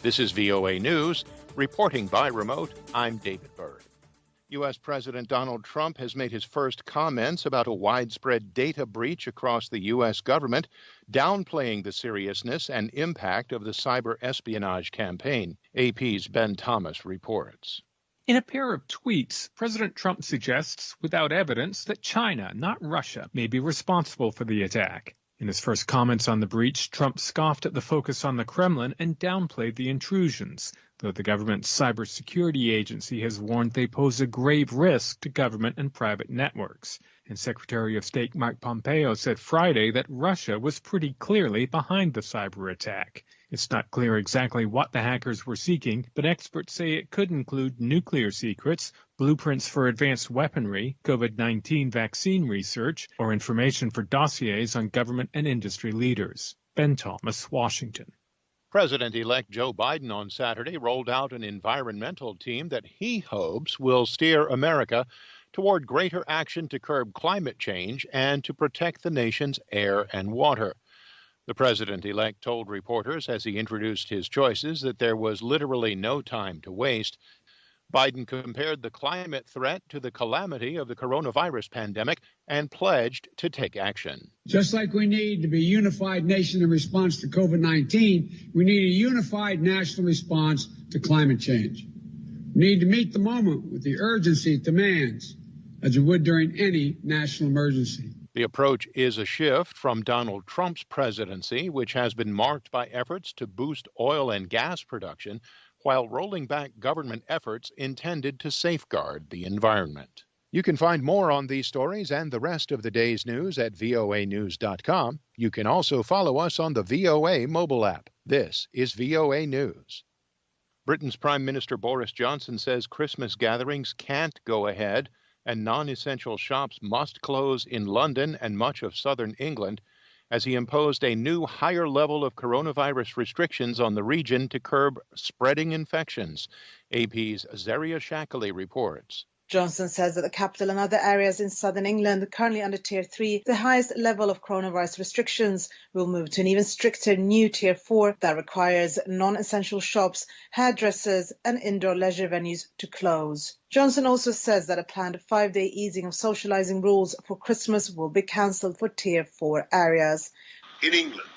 This is VOA News. Reporting by remote, I'm David Byrd. U.S. President Donald Trump has made his first comments about a widespread data breach across the U.S. government, downplaying the seriousness and impact of the cyber espionage campaign. AP's Ben Thomas reports. In a pair of tweets, President Trump suggests, without evidence, that China, not Russia, may be responsible for the attack. In his first comments on the breach, Trump scoffed at the focus on the Kremlin and downplayed the intrusions, though the government's cybersecurity agency has warned they pose a grave risk to government and private networks. And Secretary of State Mike Pompeo said Friday that Russia was pretty clearly behind the cyber attack. It's not clear exactly what the hackers were seeking, but experts say it could include nuclear secrets, blueprints for advanced weaponry, COVID-19 vaccine research, or information for dossiers on government and industry leaders. Ben Thomas, Washington. President-elect Joe Biden on Saturday rolled out an environmental team that he hopes will steer America toward greater action to curb climate change and to protect the nation's air and water. The president-elect told reporters as he introduced his choices that there was literally no time to waste. Biden compared the climate threat to the calamity of the coronavirus pandemic and pledged to take action. Just like we need to be a unified nation in response to COVID-19, we need a unified national response to climate change. We need to meet the moment with the urgency it demands, as we would during any national emergency. The approach is a shift from Donald Trump's presidency, which has been marked by efforts to boost oil and gas production while rolling back government efforts intended to safeguard the environment. You can find more on these stories and the rest of the day's news at voanews.com. You can also follow us on the VOA mobile app. This is VOA News. Britain's Prime Minister Boris Johnson says Christmas gatherings can't go ahead and non-essential shops must close in London and much of southern England as he imposed a new higher level of coronavirus restrictions on the region to curb spreading infections. AP's Zaria Shackley reports. Johnson says that the capital and other areas in southern England currently under Tier 3, the highest level of coronavirus restrictions, will move to an even stricter new Tier 4 that requires non-essential shops, hairdressers and indoor leisure venues to close. Johnson also says that a planned 5-day easing of socializing rules for Christmas will be cancelled for Tier 4 areas. In England,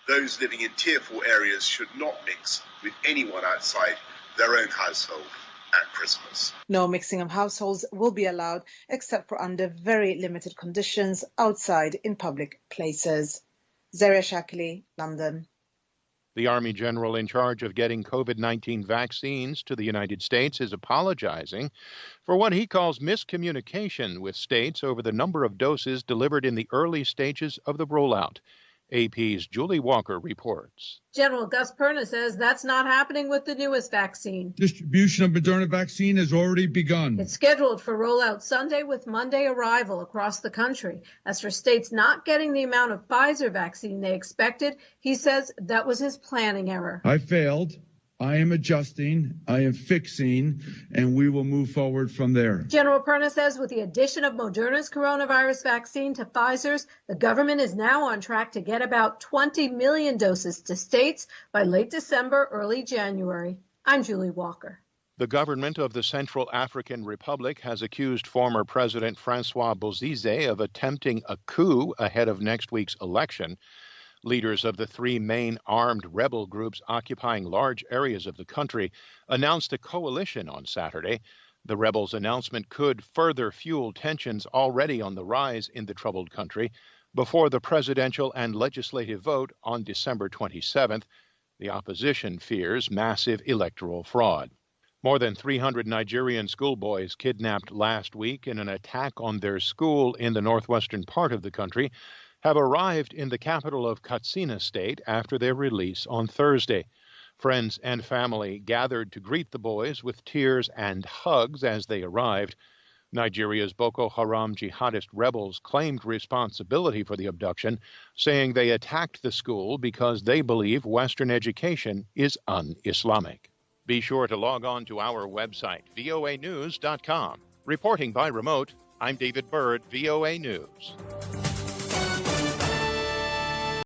those living in Tier 4 areas should not mix with anyone outside their own household at Christmas. No mixing of households will be allowed except for under very limited conditions outside in public places. Zaria Shackley, London. The Army General in charge of getting COVID-19 vaccines to the United States is apologizing for what he calls miscommunication with states over the number of doses delivered in the early stages of the rollout. AP's Julie Walker reports. General Gus Perna says that's not happening with the newest vaccine. Distribution of Moderna vaccine has already begun. It's scheduled for rollout Sunday with Monday arrival across the country. As for states not getting the amount of Pfizer vaccine they expected, he says that was his planning error. I failed. I am adjusting, I am fixing, and we will move forward from there. General Perna says with the addition of Moderna's coronavirus vaccine to Pfizer's, the government is now on track to get about 20 million doses to states by late December, early January. I'm Julie Walker. The government of the Central African Republic has accused former President François Bozize of attempting a coup ahead of next week's election. Leaders of the three main armed rebel groups occupying large areas of the country announced a coalition on Saturday. The rebels' announcement could further fuel tensions already on the rise in the troubled country before the presidential and legislative vote on December 27th. The opposition fears massive electoral fraud. More than 300 Nigerian schoolboys kidnapped last week in an attack on their school in the northwestern part of the country have arrived in the capital of Katsina state after their release on Thursday. Friends and family gathered to greet the boys with tears and hugs as they arrived. Nigeria's Boko Haram jihadist rebels claimed responsibility for the abduction, saying they attacked the school because they believe Western education is un-Islamic. Be sure to log on to our website, voanews.com. Reporting by remote, I'm David Byrd, VOA News.